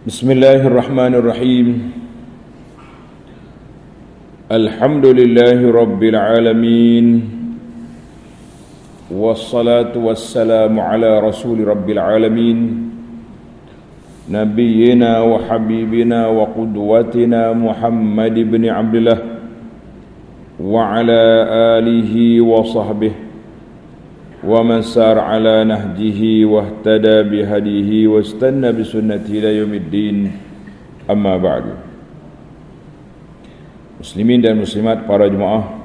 Bismillahirrahmanirrahim. Alhamdulillahi rabbil alamin. Wassalatu wassalamu ala rasuli rabbil alamin. Nabiyyina wa habibina wa qudwatina Muhammad ibn Abdullah wa ala alihi wa sahbihi wa man sar ala nahjihi wa ihtada bihadihi wa istanna bisunnatihi ila yaumiddin. Amma ba'du. Muslimin dan muslimat, para jemaah,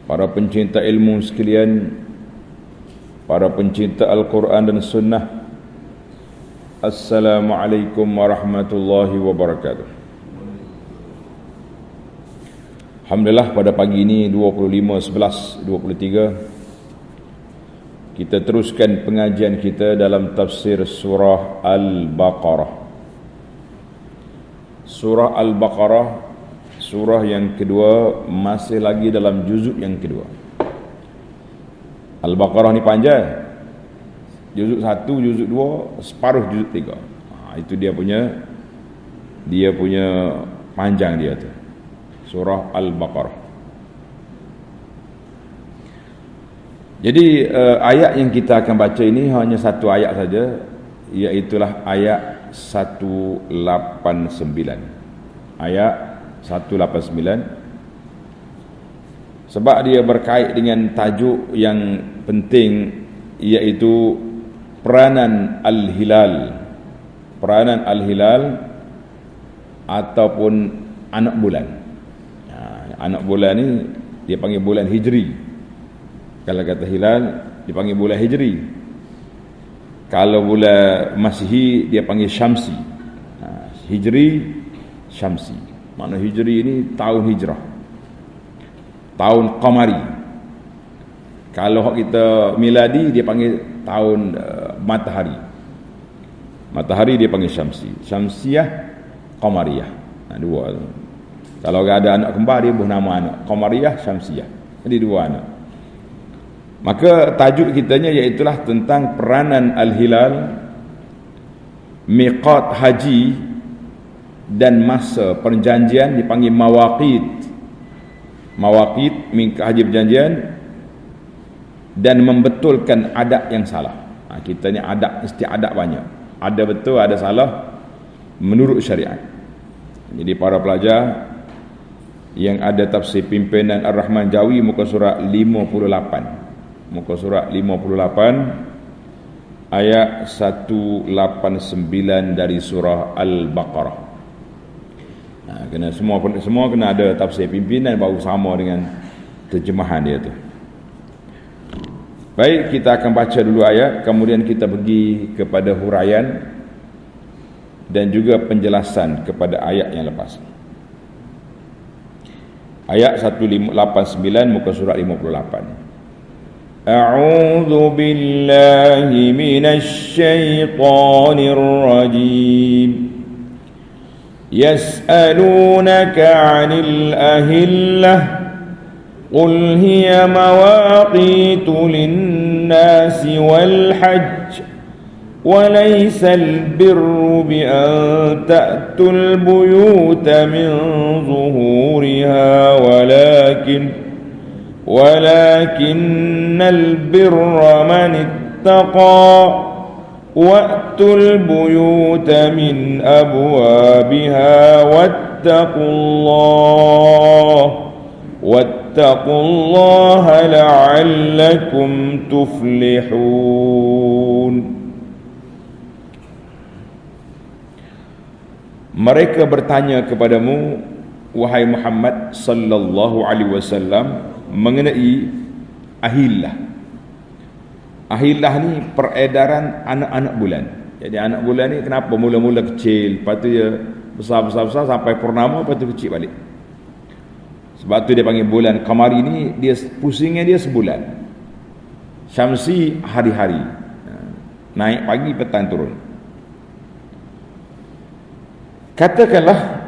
para pencinta ilmu sekalian, para pencinta Al-Quran dan Sunnah, Assalamualaikum warahmatullahi wabarakatuh. Alhamdulillah, pada pagi ini 25/11/23 kita teruskan pengajian kita dalam tafsir surah Al-Baqarah. Surah Al-Baqarah, surah yang kedua, masih lagi dalam juzuk yang kedua. Al-Baqarah ni panjang. Juzuk 1, juzuk 2, separuh juzuk 3. Itu dia punya panjang dia tu. Surah Al-Baqarah. Jadi ayat yang kita akan baca ini hanya satu ayat saja, iaitulah ayat 189. Ayat 189. Sebab dia berkait dengan tajuk yang penting, iaitu peranan Al-Hilal. Peranan Al-Hilal ataupun anak bulan. Anak bulan ni dia panggil bulan Hijri. Kalau kata hilal, dipanggil bulan Hijri. Kalau bulan Masihi, dia panggil Syamsi. Hijri, Syamsi. Makna Hijri ini tahun hijrah, tahun Qamari. Kalau kita miladi, dia panggil tahun matahari. Matahari dia panggil Syamsi. Syamsiyah, Qamariyah. Dua. Kalau ada anak kembar, dia buat nama anak Qamariyah, Syamsiyah. Jadi dua anak. Maka tajuk kitanya iaitulah tentang peranan Al-Hilal, miqat haji, dan masa perjanjian dipanggil mawaqit. Mawaqit, miqat haji perjanjian, dan membetulkan adat yang salah. Kita ni adat, istiadat banyak. Ada betul, ada salah menurut syariat. Jadi para pelajar yang ada tafsir pimpinan Ar-Rahman Jawi, muka surat 58. Muka surat 58 ayat 189 dari surah Al-Baqarah. Kena semua kena ada tafsir pimpinan baru sama dengan terjemahan dia tu. Baik, kita akan baca dulu ayat, kemudian kita pergi kepada huraian dan juga penjelasan kepada ayat yang lepas. Ayat 189 muka surat 58. أعوذ بالله من الشيطان الرجيم يسألونك عن الأهلة قل هي مواقيت للناس والحج وليس البر بأن تأتوا البيوت من ظهورها ولكن البر من اتقى وأتوا البيوت من أبوابها واتقوا الله لعلكم تفلحون. Mereka bertanya kepadamu, wahai Muhammad sallallahu alaihi wasallam, mengenai ahillah. Ahillah ni peredaran anak-anak bulan. Jadi anak bulan ni kenapa mula-mula kecil, lepas tu dia besar sampai purnama, lepas tu kecil balik. Sebab tu dia panggil bulan Qamari ni, dia pusingnya dia sebulan. Syamsi hari-hari, naik pagi petang turun. Katakanlah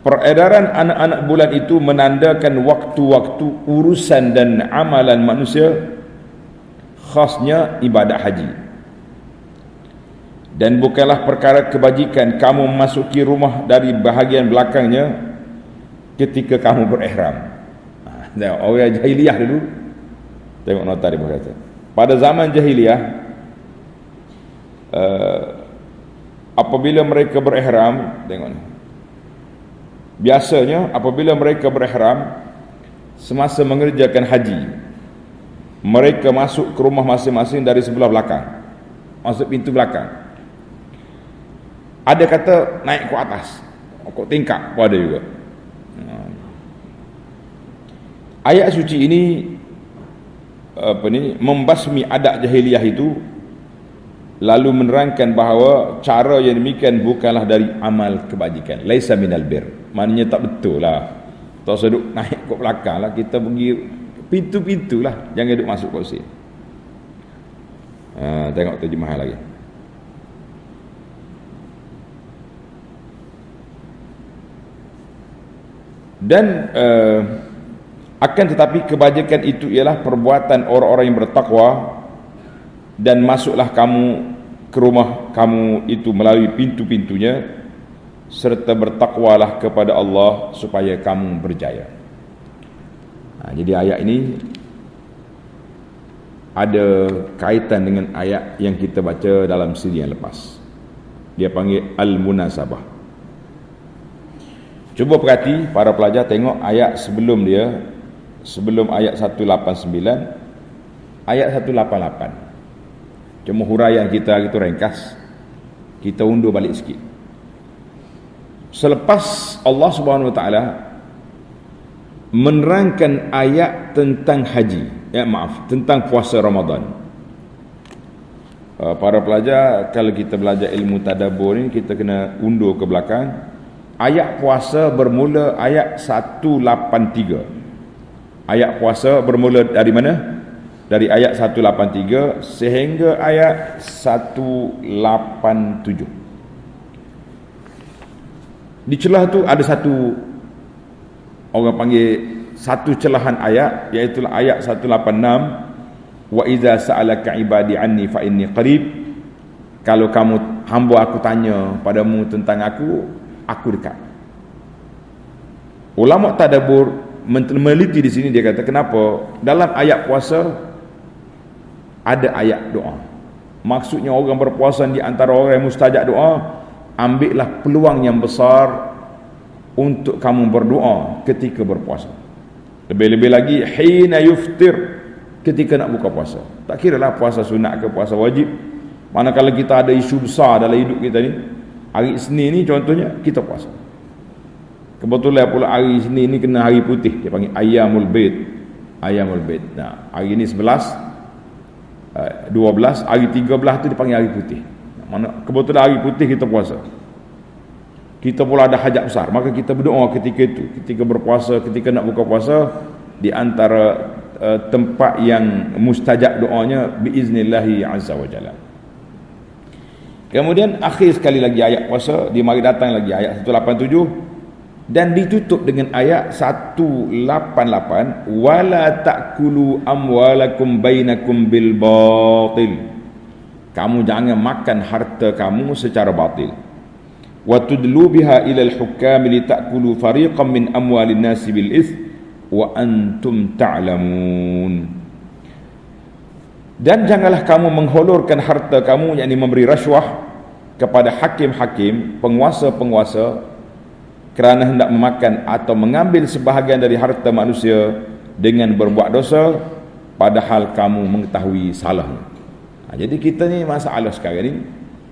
peredaran anak-anak bulan itu menandakan waktu-waktu urusan dan amalan manusia, khasnya ibadat haji. Dan bukanlah perkara kebajikan kamu memasuki rumah dari bahagian belakangnya ketika kamu berihram. Tengok orang jahiliyah dulu, tengok nota dia berkata, pada zaman jahiliyah apabila mereka berihram, tengok ni, biasanya apabila mereka berihram semasa mengerjakan haji, mereka masuk ke rumah masing-masing dari sebelah belakang, masuk pintu belakang. Ada kata naik ke atas, ke tingkap pun ada juga. Ayat suci ini membasmi adat jahiliyah itu, lalu menerangkan bahawa cara yang demikian bukanlah dari amal kebajikan, laisa minal bir, maknanya tak betul lah. Tak usah duduk naik ke belakang lah, kita pergi pintu-pintu lah, jangan duduk masuk kursi. Tengok terjemahan lagi. Dan akan tetapi kebajikan itu ialah perbuatan orang-orang yang bertakwa, dan masuklah kamu ke rumah kamu itu melalui pintu-pintunya, serta bertakwalah kepada Allah supaya kamu berjaya. Jadi ayat ini ada kaitan dengan ayat yang kita baca dalam siri yang lepas. Dia panggil Al-Munasabah. Cuba perhati para pelajar, tengok ayat sebelum dia, sebelum ayat 189, ayat 188. Cuma huraian kita itu ringkas, kita undur balik sikit. Selepas Allah Subhanahu Wa Taala menerangkan ayat tentang haji, tentang puasa Ramadan. Para pelajar, kalau kita belajar ilmu tadabbur ni, kita kena undur ke belakang. Ayat puasa bermula ayat 183. Ayat puasa bermula dari mana? Dari ayat 183 sehingga ayat 187. Di celah tu ada satu, orang panggil satu celahan ayat, iaitu ayat 186. Wa iza sa'alaka ibadi anni fa inni qarib. Kalau kamu hamba aku tanya padamu tentang aku dekat. Ulama tadabbur meneliti di sini, dia kata kenapa dalam ayat puasa ada ayat doa. Maksudnya orang berpuasa di antara orang yang mustajab doa, ambillah peluang yang besar untuk kamu berdoa ketika berpuasa. Lebih-lebih lagi hina yuftir, ketika nak buka puasa. Tak kiralah puasa sunat ke puasa wajib. Manakala kita ada isu besar dalam hidup kita ni, hari Isnin ni contohnya kita puasa. Kebetulan pula hari Isnin ni kena hari putih, dia panggil Ayyamul Bid. Ayyamul Bid. Nah, hari ni 11, 12, hari 13 tu dipanggil hari putih. Mana kebetulan hari putih kita puasa. Kita pula ada hajat besar, maka kita berdoa ketika itu, ketika berpuasa, ketika nak buka puasa, di antara tempat yang mustajab doanya biiznillahi azza wa jalla. Kemudian akhir sekali lagi ayat puasa, dia mari datang lagi ayat 187 dan ditutup dengan ayat 188, wala ta'kulu amwalakum bainakum bil batil. Kamu jangan makan harta kamu secara batil. Wa tudlu biha ila al-hukam li ta'kulu fariqan min amwalin nasi bil its wa antum ta'lamun. Dan janganlah kamu mengholorkan harta kamu, yakni memberi rasuah kepada hakim-hakim, penguasa-penguasa, kerana hendak memakan atau mengambil sebahagian dari harta manusia dengan berbuat dosa, padahal kamu mengetahui salahnya. Jadi kita ni masalah sekarang ni,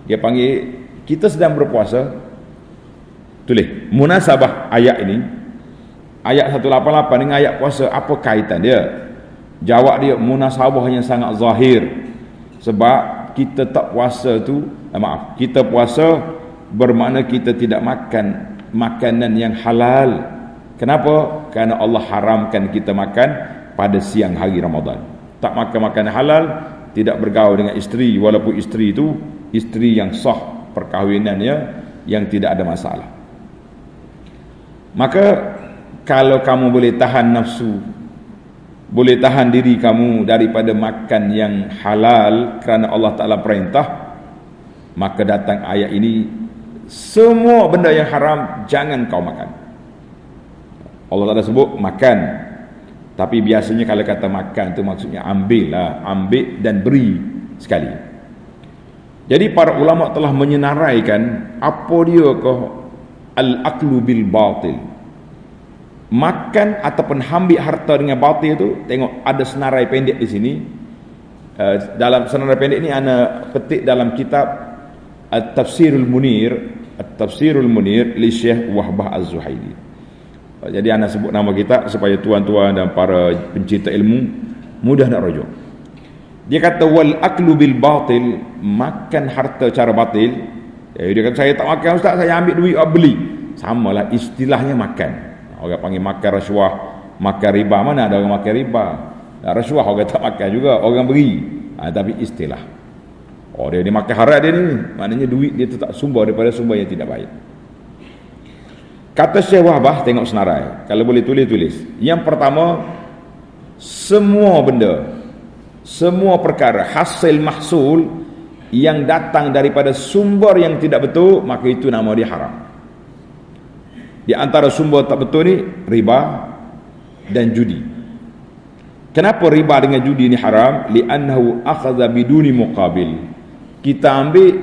dia panggil kita sedang berpuasa. Tulis munasabah ayat ini, ayat 188 dengan ayat puasa, apa kaitan dia? Jawab dia, munasabah yang sangat zahir. Sebab kita tak puasa tu, kita puasa bermakna kita tidak makan makanan yang halal. Kenapa? Kerana Allah haramkan kita makan pada siang hari Ramadan. Tak makan makanan halal, tidak bergaul dengan isteri, walaupun isteri itu isteri yang sah perkahwinannya, yang tidak ada masalah. Maka kalau kamu boleh tahan nafsu, boleh tahan diri kamu daripada makan yang halal kerana Allah Ta'ala perintah, Maka datang ayat ini, semua benda yang haram jangan kau makan. Allah Ta'ala sebut makan, tapi biasanya kalau kata makan tu maksudnya ambil dan beri sekali. Jadi para ulama telah menyenaraikan apa dia ke al-aklu bil batil. Makan ataupun ambil harta dengan batil tu, tengok ada senarai pendek di sini. Dalam senarai pendek ni ana petik dalam kitab At-Tafsirul Munir li Syekh Wahbah Az-Zuhaili. Jadi ana sebut nama kita supaya tuan-tuan dan para pencinta ilmu mudah nak rujuk. Dia kata wal aklu bil batil, makan harta cara batil. Dia kata saya tak makan ustaz, saya ambil duit beli. Samalah istilahnya makan. Orang panggil makan rasuah, makan riba. Mana ada orang makan riba? Rasuah orang tak makan juga, orang beri. Tapi istilah. Dia makan haram dia ni, maknanya duit dia tu tak sumber daripada sumber yang tidak baik. Kata Syekh Wahbah, tengok senarai. Kalau boleh tulis. Yang pertama, semua benda, semua perkara, hasil mahsul yang datang daripada sumber yang tidak betul, maka itu nama dia haram. Di antara sumber tak betul ni, riba dan judi. Kenapa riba dengan judi ni haram? Li'annahu akhadha biduni muqabil. Kita ambil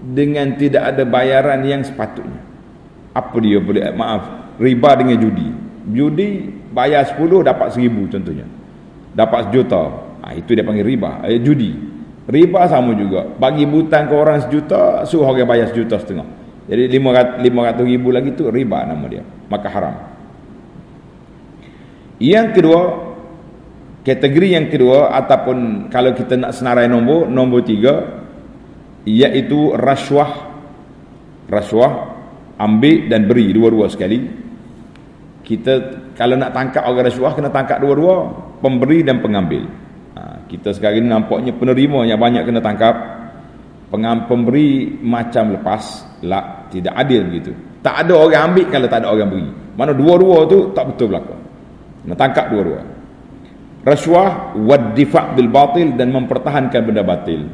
dengan tidak ada bayaran yang sepatutnya. Apa dia boleh? Maaf, riba dengan judi. Judi bayar 10 dapat 1000 contohnya. Dapat 1 juta. Itu dia panggil riba. Judi. Riba sama juga. Bagi butang ke orang 1 juta, suruh orang bayar 1,5 juta. Jadi 500,000 lagi tu riba nama dia. Maka haram. Yang kedua, kategori yang kedua ataupun kalau kita nak senarai nombor 3, iaitu rasuah, ambil dan beri dua-dua sekali. Kita kalau nak tangkap orang rasuah kena tangkap dua-dua, pemberi dan pengambil. Kita sekarang ni nampaknya penerima yang banyak kena tangkap, pemberi macam lepas. Tidak adil begitu. Tak ada orang ambil kalau tak ada orang beri. Mana dua-dua tu tak betul berlaku. Kena tangkap dua-dua. Rasuah wad difa' bil batil, dan mempertahankan benda batil.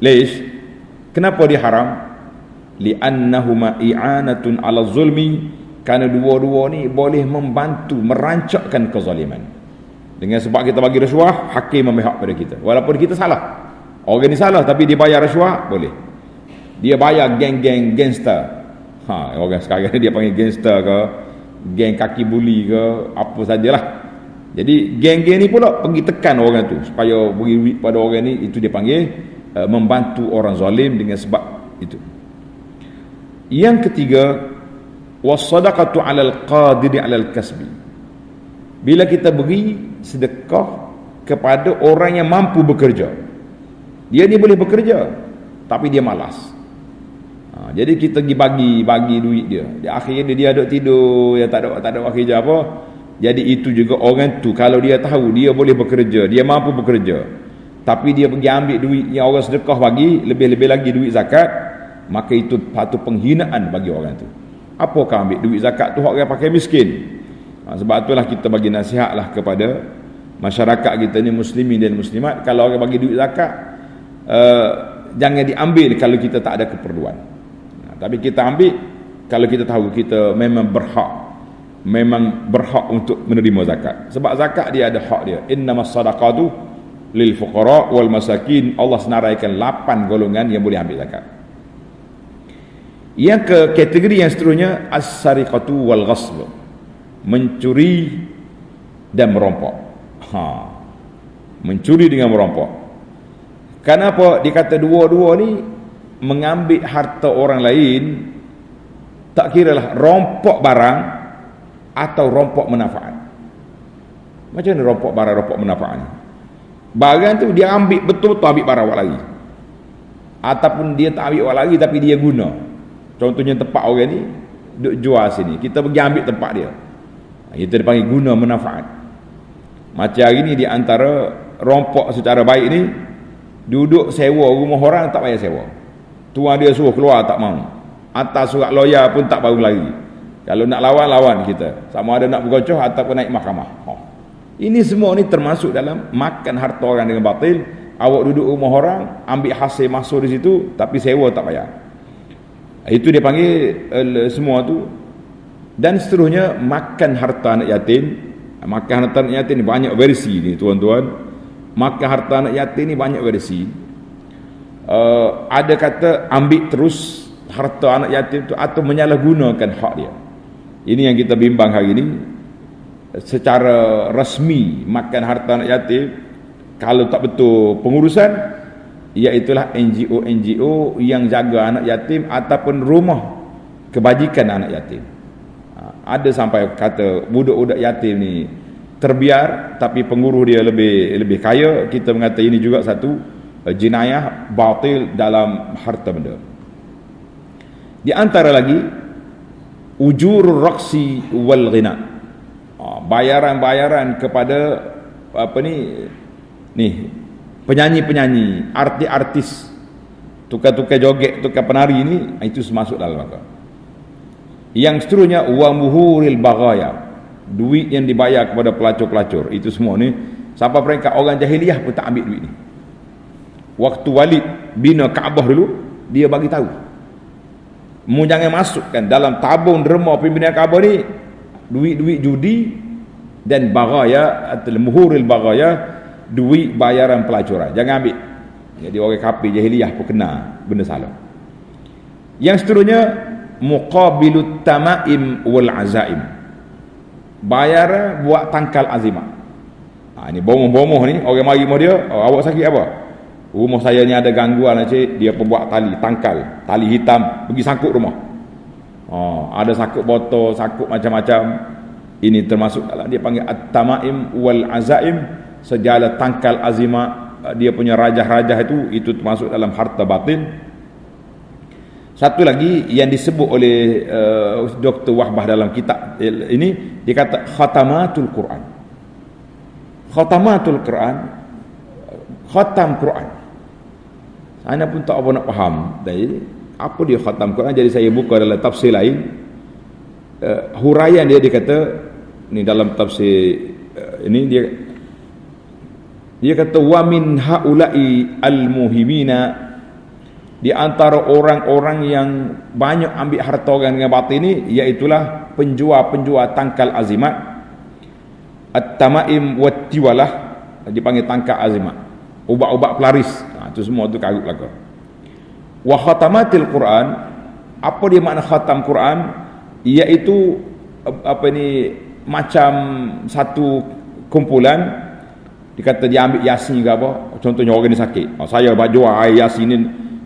Lish? Kenapa dia haram? Li'annahuma i'anatun 'ala zulmi, kerana dua-dua ni boleh membantu merancakkan kezaliman. Dengan sebab kita bagi rasuah, hakim memihak pada kita walaupun kita salah. Orang ni salah tapi dia bayar rasuah, boleh. Dia bayar geng-geng gangster. Orang sekarang ni dia panggil gangster ke, geng kaki buli ke, apa sajalah. Jadi geng-geng ni pula pergi tekan orang tu supaya beri duit pada orang ni. Itu dia panggil membantu orang zalim dengan sebab itu. Yang ketiga, was-sadaqatu 'alal qadiri 'alal kasbi. Bila kita beri sedekah kepada orang yang mampu bekerja, dia ni boleh bekerja tapi dia malas. Jadi kita pergi bagi duit dia. Di akhirnya dia duduk tidur, dia tak ada kerja apa. Jadi itu juga orang tu, kalau dia tahu dia boleh bekerja, dia mampu bekerja, tapi dia pergi ambil duit yang orang sedekah bagi, lebih-lebih lagi duit zakat, maka itu patut penghinaan bagi orang tu. Apakah ambil duit zakat tu orang pakai miskin? Sebab itulah kita bagi nasihatlah kepada masyarakat kita ni, muslimin dan muslimat, kalau orang bagi duit zakat, jangan diambil kalau kita tak ada keperluan. Tapi kita ambil kalau kita tahu kita memang berhak untuk menerima zakat. Sebab zakat dia ada hak dia. Innamas sadaqatu lil fuqara wal masakin. Allah senaraikan 8 golongan yang boleh ambil zakat. Yang ke kategori yang seterusnya, as-sariqatu wal ghasb, mencuri dan merampok. Mencuri dengan merampok. Kenapa dikata dua-dua ni mengambil harta orang lain? Tak kiralah rompok barang atau rompok manfaat. Macam mana rompok barang, rompok manfaat ni? Barang tu dia ambil betul-betul, ambil barang awak lagi, ataupun dia tak ambil awak lagi tapi dia guna. Contohnya tempat orang ni duk jual sini, kita pergi ambil tempat dia, itu dipanggil guna manfaat. Macam hari ni di antara rompok secara baik ni, duduk sewa rumah orang tak payah sewa, tuan dia suruh keluar tak mau, atas surat lawyer pun tak baru lagi. Kalau nak lawan kita, sama ada nak bergocoh ataupun naik mahkamah. Ini semua ni termasuk dalam makan harta orang dengan batil, awak duduk rumah orang, ambil hasil masuk di situ, tapi sewa tak payah. Itu dia panggil semua tu. Dan seterusnya, makan harta anak yatim. Makan harta anak yatim ni banyak versi ni tuan-tuan. Makan harta anak yatim ni banyak versi. Ada kata ambil terus harta anak yatim tu atau menyalahgunakan hak dia. Ini yang kita bimbang hari ini. Secara rasmi makan harta anak yatim, kalau tak betul pengurusan, iaitulah NGO yang jaga anak yatim ataupun rumah kebajikan anak yatim. Ada sampai kata budak-budak yatim ni terbiar tapi pengurus dia lebih kaya. Kita mengata ini juga satu jenayah batil dalam harta benda. Di antara lagi ujurur raqsi wal ghina, bayaran-bayaran kepada apa ni penyanyi-penyanyi, artis-artis, tukar-tukar joget, tukar penari ini, itu masuk dalam maka. Yang seterusnya wa muhuril baghaya, duit yang dibayar kepada pelacur-pelacur, itu semua ni sampai mereka orang jahiliah pun tak ambil duit ni. Waktu Walid bina Kaabah dulu, dia bagi tahu, mu jangan masukkan dalam tabung derma pembinaan Kaabah ni duit-duit judi dan baghaya atau muhuril baghaya, duit bayaran pelacuran, jangan ambil. Jadi orang kafir jahiliyah pun kena benda salah. Yang seterusnya muqabilut tamaim wal azaim, bayaran buat tangkal azimah. Ini bomoh-bomoh ni, orang mari rumah dia, awak sakit apa? Rumah saya ni ada gangguan cik, dia pun buat tangkal, tali hitam, pergi sangkut rumah. Ada sakut botol, sakut macam-macam. Ini termasuk dalam dia panggil at-tamaim wal azaim, segala tangkal azimah, dia punya rajah-rajah itu termasuk dalam harta batin. Satu lagi yang disebut oleh Dr. Wahbah dalam kitab ini, dia kata khatamatul Quran. Khatamatul Quran, khatam Quran. Saya pun tak apa nak faham apa dia khatam Quran. Jadi saya buka dalam tafsir lain, huraian dia kata ni dalam tafsir ini, dia kata wa min haula'i al-muhimina, di antara orang-orang yang banyak ambil harta orang dengan batil ini, iaitulah penjual-penjual tangkal azimat, at-tamaim wat-tiwalah, dipanggil tangkal azimat, ubat-ubat pelaris. Itu semua tu karut belaka. Wa khatamatil Quran, apa dia makna khatam Quran? Iaitu macam satu kumpulan. Dikata dia ambil yasin ke apa, contohnya orang ni sakit, saya jual air yasin ni,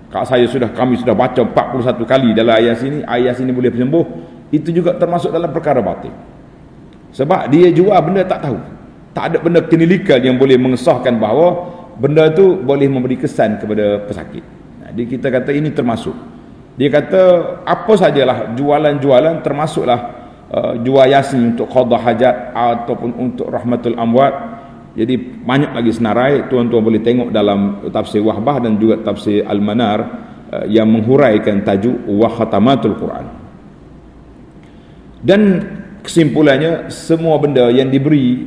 kami sudah baca 41 kali dalam ayat sini, ayat sini boleh sembuh. Itu juga termasuk dalam perkara batil. Sebab dia jual benda tak tahu, tak ada benda klinikal yang boleh mengesahkan bahawa benda tu boleh memberi kesan kepada pesakit. Jadi kita kata ini termasuk. Dia kata apa sajalah jualan-jualan, termasuklah jual yasin untuk qada hajat ataupun untuk rahmatul amwat. Jadi banyak lagi senarai, tuan-tuan boleh tengok dalam tafsir Wahbah dan juga tafsir Al-Manar yang menghuraikan tajuk wa khatamatul Quran. Dan kesimpulannya, semua benda yang diberi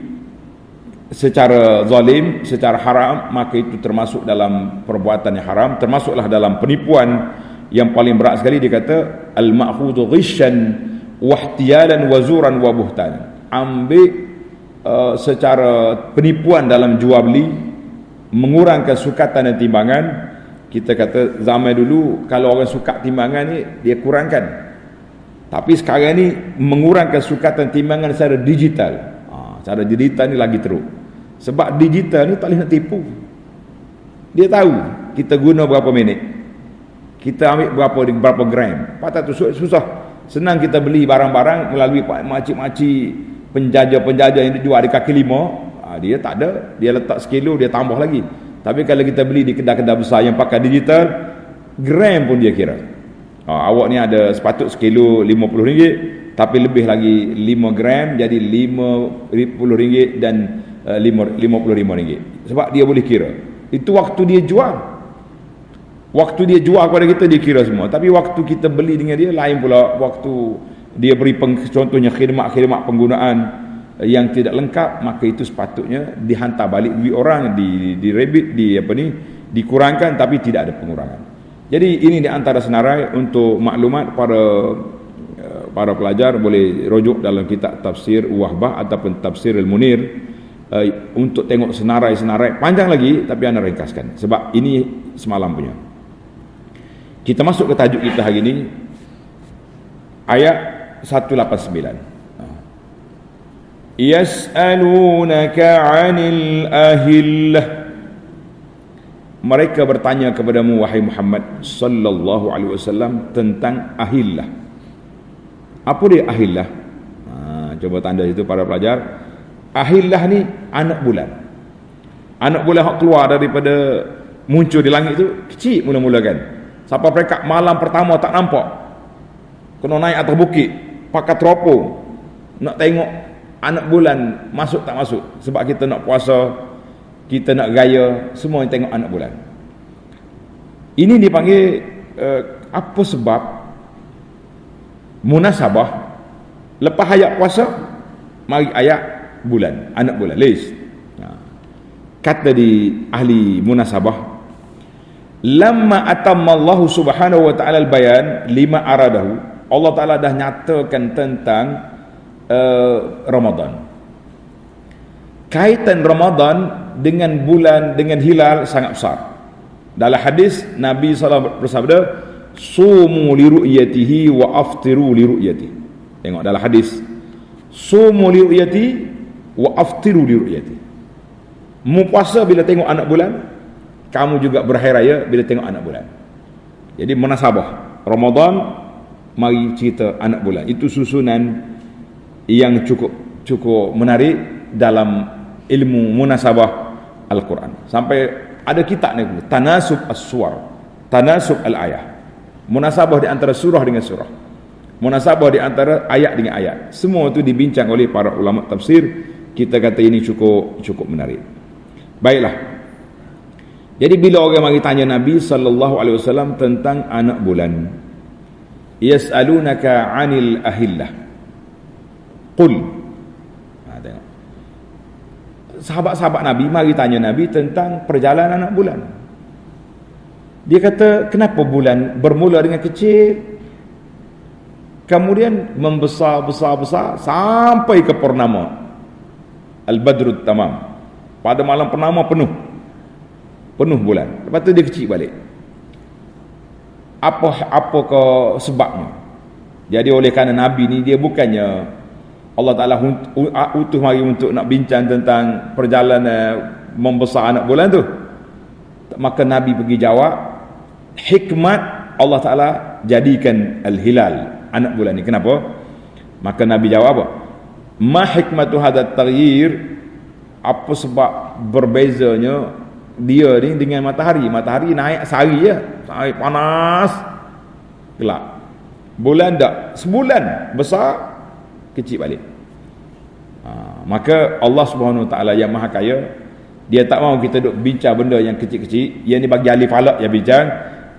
secara zalim, secara haram, maka itu termasuk dalam perbuatan yang haram, termasuklah dalam penipuan yang paling berat sekali. Dia kata al-ma'khudhu ghishan wa ihtiyalan wa zuran wa buhtan, ambil secara penipuan dalam jual beli, mengurangkan sukatan dan timbangan. Kita kata zaman dulu kalau orang sukat timbangan ni dia kurangkan, tapi sekarang ni mengurangkan sukatan timbangan secara digital. Secara digital ni lagi teruk, sebab digital ni tak boleh nak tipu. Dia tahu kita guna berapa minit, kita ambil berapa gram. Patut tu susah. Senang kita beli barang-barang melalui makcik-makcik penjajah-penjajah yang dijual di kaki lima. Dia tak ada, dia letak sekilo, dia tambah lagi. Tapi kalau kita beli di kedai-kedai besar yang pakai digital, gram pun dia kira. Awak ni ada sepatut sekilo RM50, tapi lebih lagi 5 gram jadi RM50 dan RM55. Sebab dia boleh kira. Itu waktu dia jual. Waktu dia jual kepada kita, dia kira semua. Tapi waktu kita beli dengan dia lain pula. Waktu dia beri contohnya khidmat-khidmat penggunaan, yang tidak lengkap, maka itu sepatutnya dihantar balik duit orang, di rebate, dikurangkan, tapi tidak ada pengurangan. Jadi ini di antara senarai untuk maklumat para pelajar, boleh rujuk dalam kitab tafsir Wahbah ataupun tafsir Al-Munir untuk tengok senarai-senarai panjang lagi, tapi anda ringkaskan sebab ini semalam punya. Kita masuk ke tajuk kita hari ini, ayat 189. Yas'alunaka 'anil ahillah. Mereka bertanya kepadamu wahai Muhammad sallallahu alaihi wasallam tentang ahillah. Apa dia ahillah? Coba tanda itu para pelajar. Ahillah ni anak bulan. Anak bulan yang keluar daripada muncul di langit itu kecil mula-mula kan. Sampai mereka malam pertama tak nampak, kena naik atas bukit pakai teropong nak tengok anak bulan masuk tak masuk. Sebab kita nak puasa, kita nak gaya, semua yang tengok anak bulan. Ini dipanggil apa sebab munasabah lepas ayat puasa mari ayat bulan, anak bulan list. Kata di ahli munasabah, lamma atammallahu subhanahu wa ta'ala al-bayan lima aradahu. Allah Ta'ala dah nyatakan tentang Ramadan. Kaitan Ramadan dengan bulan, dengan hilal sangat besar. Dalam hadis Nabi SAW bersabda, sumu li ru'yatihi wa aftiru li ru'yatihi. Tengok dalam hadis, sumu li ru'yati wa aftiru li ru'yati. Mu puasa bila tengok anak bulan, kamu juga berhari raya bila tengok anak bulan. Jadi munasabah Ramadan, mari cerita anak bulan. Itu susunan yang cukup menarik dalam ilmu munasabah Al-Quran. Sampai ada kitab ni, tanasub as-suwar, tanasub al-ayah. Munasabah di antara surah dengan surah, munasabah di antara ayat dengan ayat. Semua itu dibincang oleh para ulama tafsir. Kita kata ini cukup menarik. Baiklah. Jadi bila orang mari tanya Nabi sallallahu alaihi wasallam tentang anak bulan, yas'alunaka 'anil ahillah. Qul. Tengok. Sahabat-sahabat Nabi mari tanya Nabi tentang perjalanan anak bulan. Dia kata, kenapa bulan bermula dengan kecil, kemudian membesar sampai ke purnama, al-badrut tamam. Pada malam purnama penuh bulan. Lepas tu dia kecil balik. Apakah sebabnya? Jadi oleh kerana Nabi ni dia bukannya Allah Ta'ala utuh mari untuk nak bincang tentang perjalanan membesar anak bulan tu, maka Nabi pergi jawab hikmat Allah Ta'ala jadikan al-hilal, anak bulan ni. Kenapa? Maka Nabi jawab apa? Ma hikmatu hadat taghyir. Apa sebab berbezanya dia ni dengan matahari? Matahari naik sehari je, sehari panas gelap. Bulan tak, sebulan besar kecil balik. Maka Allah Subhanahu Wa Taala yang Maha Kaya, dia tak mahu kita duk bincang benda yang kecil-kecil. Yang ni bagi ahli falak yang bincang.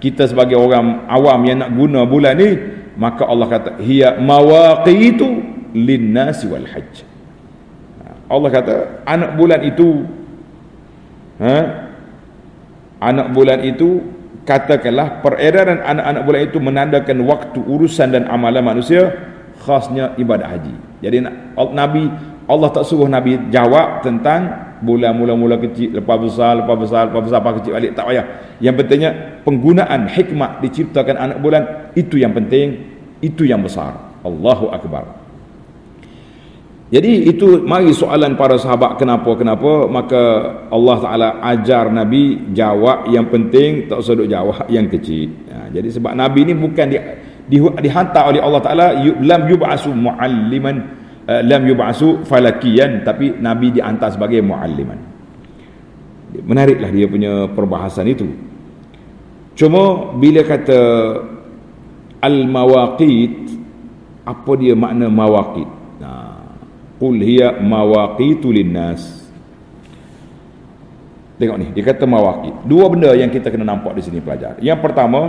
Kita sebagai orang awam yang nak guna bulan ni, maka Allah kata hiya mawaqitu linnasi wal hajj. Allah kata anak bulan itu anak bulan itu, katakanlah peredaran anak-anak bulan itu menandakan waktu urusan dan amalan manusia, khasnya ibadah haji. Jadi Nabi, Allah tak suruh Nabi jawab tentang bulan mula-mula kecil, lepas besar, apa kecil balik, tak payah. Yang pentingnya penggunaan hikmah diciptakan anak bulan, itu yang penting, itu yang besar. Allahu Akbar. Jadi itu mari soalan para sahabat kenapa, maka Allah Ta'ala ajar Nabi jawab yang penting, tak usah duk jawab yang kecil. Jadi sebab Nabi ni bukan dihantar oleh Allah Ta'ala lam yub'asu mu'alliman, lam yub'asu falakiyan, tapi Nabi dihantar sebagai mu'alliman. Menariklah dia punya perbahasan itu. Cuma bila kata al-mawaqit, apa dia makna mawaqit? Qul hiya mawaqitu linnas. Tengok ni, dia kata mawaqit. Dua benda yang kita kena nampak di sini pelajar. Yang pertama,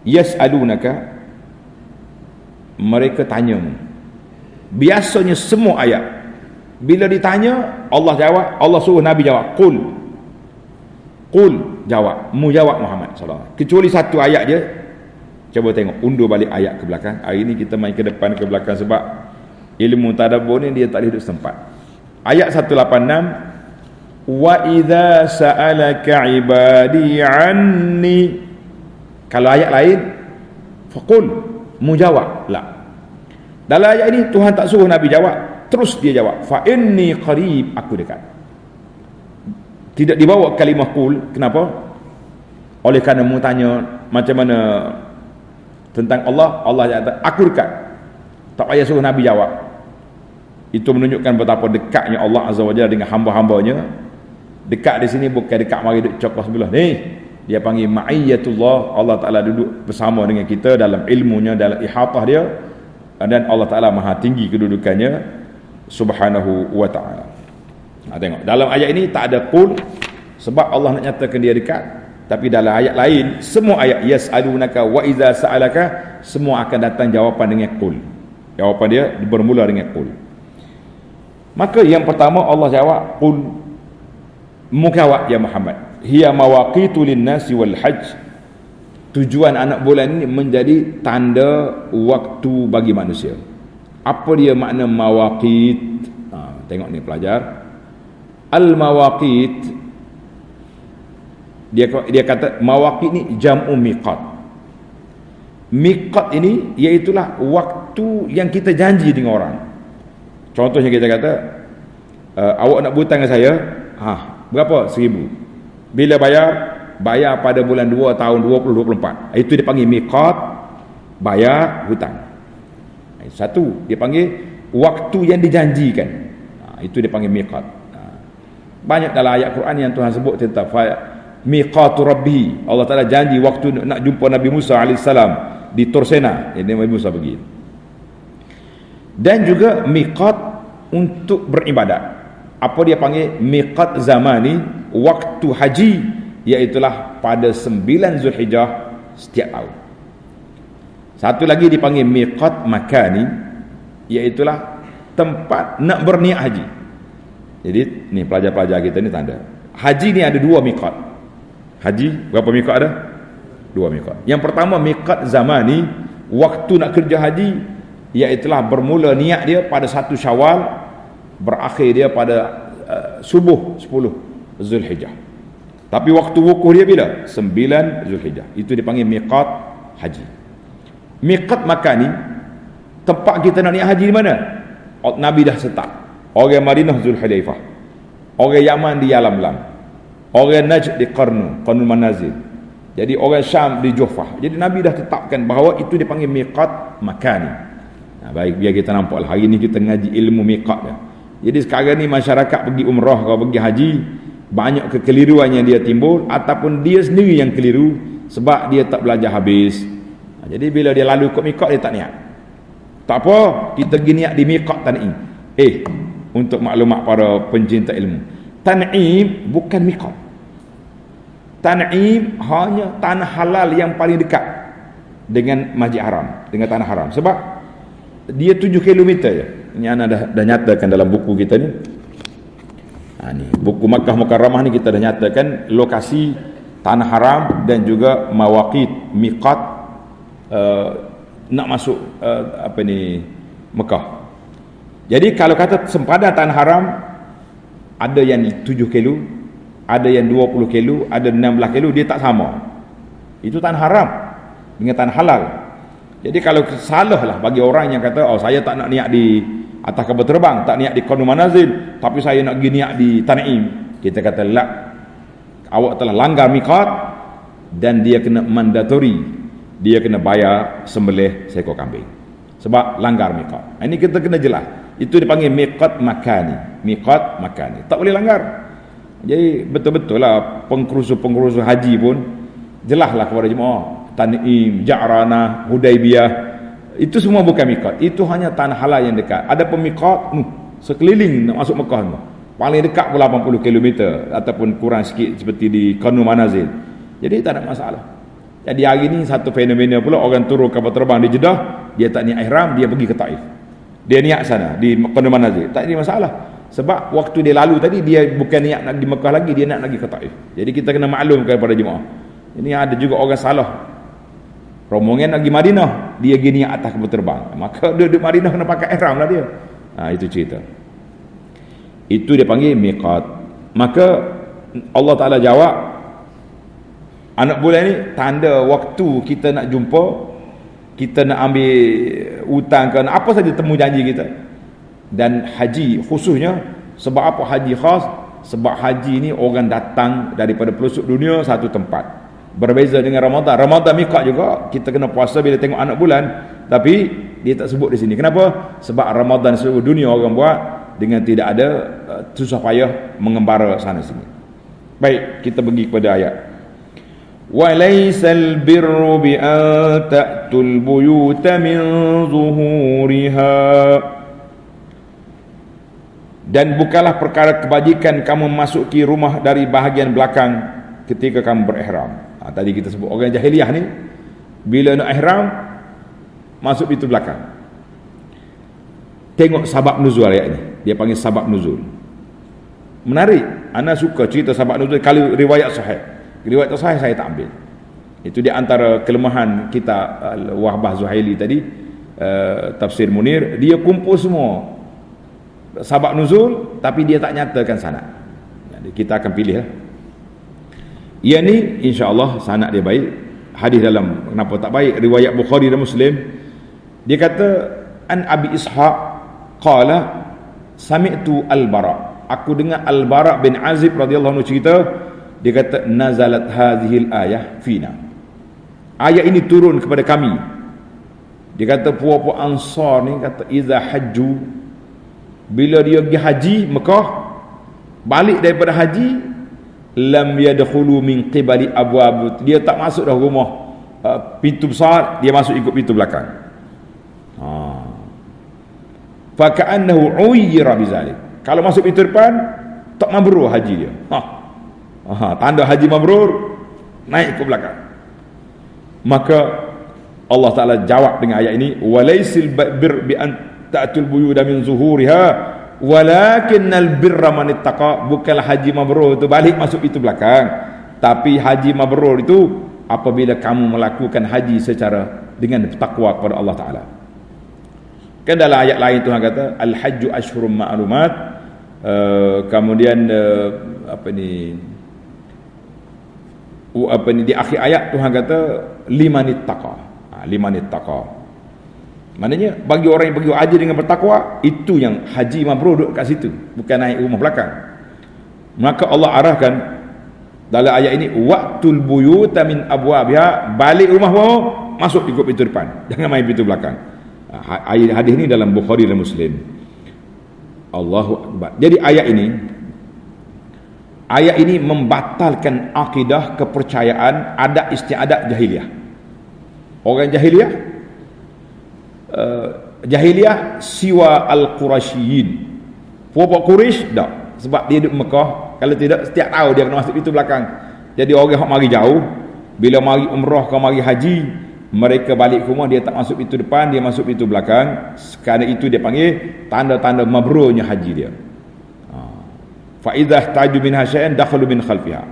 yas'alunaka, mereka tanya Biasanya semua ayat bila ditanya Allah jawab, Allah suruh Nabi jawab, qul jawab, mu jawab Muhammad sallallahu alaihi wasallam. Kecuali satu ayat je. Cuba tengok, undur balik ayat ke belakang. Hari ni kita main ke depan ke belakang sebab ilmu tadabbur ni dia tak ada duduk setempat. Ayat 186, wa idza sa'alaka ibadi anni. Kalau ayat lain faqul, mu jawab. La. Dalam ayat ini Tuhan tak suruh Nabi jawab, terus dia jawab, fa inni qarib, aku dekat. Tidak dibawa kalimah qul. Kenapa? Oleh kerana mu tanya macam mana tentang Allah, Allah kata aku dekat. Tak payah suruh Nabi jawab. Itu menunjukkan betapa dekatnya Allah Azza wa Jalla dengan hamba-hambanya. Dekat di sini bukan dekat mari duduk cokos sebelah ni. Dia panggil ma'iyyatullah. Allah Taala duduk bersama dengan kita dalam ilmunya, dalam ihatah dia, dan Allah Taala maha tinggi kedudukannya subhanahu wa ta'ala. Tengok dalam ayat ini tak ada qul sebab Allah nak nyatakan dia dekat. Tapi dalam ayat lain, semua ayat yas'alunaka wa idza sa'alaka, semua akan datang jawapan dengan qul. Jawapan dia bermula dengan qul. Maka yang pertama Allah jawab, qul, mujawab ya Muhammad, hiya mawaqitu lin-nasi wal hajj. Tujuan anak bulan ini menjadi tanda waktu bagi manusia. Apa dia makna mawaqit? Tengok ni pelajar. Al-mawaqit, dia kata mawaqit ni jam'u miqat. Miqat ini iaitulah waktu yang kita janji dengan orang. Contohnya kita kata, awak nak berhutang dengan saya, berapa? 1,000. Bila bayar pada bulan 2 tahun 2024. Itu dipanggil miqat, bayar hutang. Satu, dia panggil waktu yang dijanjikan. Itu dipanggil miqat. Banyak dalam ayat Quran yang Tuhan sebut tentang miqatu rabbi. Allah Taala janji waktu nak jumpa Nabi Musa AS di Tursena, yang Nabi Musa pergi. Dan juga miqat untuk beribadat. Apa dia panggil? Miqat zamani, waktu haji, iaitulah pada 9 Zulhijjah setiap tahun. Satu lagi dipanggil miqat makani, iaitulah tempat nak berniat haji. Jadi ni pelajar-pelajar kita ni tanda. Haji ni ada 2 miqat. Haji berapa miqat ada? 2 miqat. Yang pertama miqat zamani, waktu nak kerja haji, iaitulah bermula niat dia pada 1 Syawal, berakhir dia pada subuh 10 Zulhijjah. Tapi waktu wukuf dia bila? 9 Zulhijjah. Itu dipanggil miqat haji. Miqat makani, tempat kita nak niat haji di mana? Nabi dah setak. Orang Madinah Zulhulaifah, orang Yaman di Yalamlam, orang Najd di Qarnul Manazil. Jadi orang Syam di Juhfah. Jadi Nabi dah tetapkan bahawa itu dipanggil miqat makani. Baik, biar kita nampak lah. Hari ni kita ngaji ilmu miqat dia. Jadi sekarang ni masyarakat pergi umrah atau pergi haji, banyak kekeliruan yang dia timbul, ataupun dia sendiri yang keliru sebab dia tak belajar habis. Jadi bila dia lalu ikut miqat, dia tak niat. Tak apa, kita pergi niat di miqat tan'im. Untuk maklumat para pencinta ilmu, tan'im bukan miqat. Tan'im hanya tanah halal yang paling dekat dengan Masjid Haram, dengan tanah haram. Sebab dia 7 km je. Ini anak dah nyatakan dalam buku kita ni. Ni buku Makkah Mukarramah ni kita dah nyatakan lokasi tanah haram dan juga mawaqit miqat nak masuk Mekah. Jadi kalau kata sempadan tanah haram, ada yang 7 kilo, ada yang 20 kilo, ada 16 kilo, dia tak sama. Itu tanah haram dengan tanah halal. Jadi kalau salah lah bagi orang yang kata, saya tak nak niat di atas kapal terbang, tak niat di Qarnul Manazil, tapi saya nak pergi niat di Tan'im. Kita kata, la, awak telah langgar miqat, dan dia kena mandatory, dia kena bayar sembelih seekor kambing sebab langgar miqat. Ini kita kena jelas. Itu dipanggil miqat makani. Miqat makani, tak boleh langgar. Jadi betul-betul lah pengurus haji pun jelaslah kepada jemaah, Tan'im, Ja'rana, Hudaibiyah, itu semua bukan miqat. Itu hanya tanah halal yang dekat. Ada pemiqat sekeliling nak masuk Mekah tu, paling dekat pun 80 km ataupun kurang sikit seperti di Qarnul Manazil. Jadi tak ada masalah. Jadi hari ni satu fenomena pula, orang turun kapal terbang di Jeddah, dia tak niat ihram, dia pergi ke Taif. Dia niat sana di Qadar Manazil, tak ada masalah. Sebab waktu dia lalu tadi dia bukan niat nak di Mekah lagi, dia nak lagi ke Taif. Jadi kita kena maklumkan kepada jemaah. Ini ada juga orang salah. Rombongan pergi Madinah, dia gini atas kapal terbang. Maka dia duduk Madinah kena pakai ihram lah dia. Itu cerita. Itu dia panggil miqat. Maka Allah Ta'ala jawab, anak bulan ni tanda waktu kita nak jumpa, kita nak ambil hutang ke apa saja temu janji kita. Dan haji khususnya, sebab apa haji khas? Sebab haji ni orang datang daripada pelosok dunia satu tempat. Berbeza dengan Ramadan. Ramadan miqat juga, kita kena puasa bila tengok anak bulan, tapi dia tak sebut di sini. Kenapa? Sebab Ramadan seluruh dunia orang buat dengan tidak ada susah payah mengembara sana sini. Baik, kita pergi kepada ayat. Walaysal birru bi an ta'tul buyuta min zuhuriha. Dan bukanlah perkara kebajikan kamu memasuki rumah dari bahagian belakang ketika kamu berihram. Tadi kita sebut orang jahiliah ni bila nak ihram masuk pintu belakang. Tengok sabab nuzul ayat ni. Dia panggil sabab nuzul. Menarik. Ana suka cerita sabab nuzul kalau riwayat sahih. Riwayat sahih saya tak ambil. Itu di antara kelemahan kita Wahbah Zuhaili tadi, tafsir Munir, dia kumpul semua sabab nuzul tapi dia tak nyatakan sanad. Jadi kita akan pilih lah. Ia ni insya-Allah sanad dia baik. Hadis dalam kenapa tak baik? Riwayat Bukhari dan Muslim. Dia kata an Abi Ishaq qala sami'tu Al-Bara. Aku dengar Al-Bara bin Azib radhiyallahu anhu cerita, dia kata nazalat hadhil ayah fina. Ayat ini turun kepada kami. Dia kata puak-puak Ansar ni kata iza hajju, bila dia pergi haji Mekah, balik daripada haji, lam yadkhulu min qibali abwab, dia tak masuk dah rumah pintu besar, dia masuk ikut pintu belakang. Fa ka'annahu uyyira bizalik. Kalau masuk pintu depan tak mabrur haji dia. Tanda haji mabrur, naik ke belakang. Maka Allah Ta'ala jawab dengan ayat ini, walaysil bir bi an ta'tul buyuda min zuhuriha walakinnal birra man ittaqa. Bukanlah haji mabrur itu balik masuk itu belakang, tapi haji mabrur itu apabila kamu melakukan haji secara dengan takwa kepada Allah Ta'ala. Kan dalam ayat lain Tuhan kata al-hajju ashhurum ma'lumat. Kemudian apa ni di akhir ayat Tuhan kata limanit taqa. Limanit taqa, maknanya bagi orang yang pergi haji dengan bertakwa, itu yang haji mabrur duduk kat situ, bukan naik rumah belakang. Maka Allah arahkan dalam ayat ini waqtul buyuta min abwabiha, balik rumah bawa masuk ikut pintu depan, jangan main pintu belakang. Hadis ini dalam Bukhari dan Muslim. Allahu Akbar. Jadi ayat ini membatalkan akidah, kepercayaan, adat istiadat jahiliyah. Orang jahiliyah siwa al-Qurasyiyin. Puak Quraisy tak, sebab dia duduk Mekah, kalau tidak setiap tahun dia kena masuk pintu belakang. Jadi orang yang mari jauh, bila mari umrah ke mari haji, mereka balik ke rumah, dia tak masuk pintu depan, dia masuk pintu belakang. Kerana itu dia panggil tanda-tanda mabrurnya haji dia. Fa idza ihtaju min hasya'in dakhalu min khalfiha.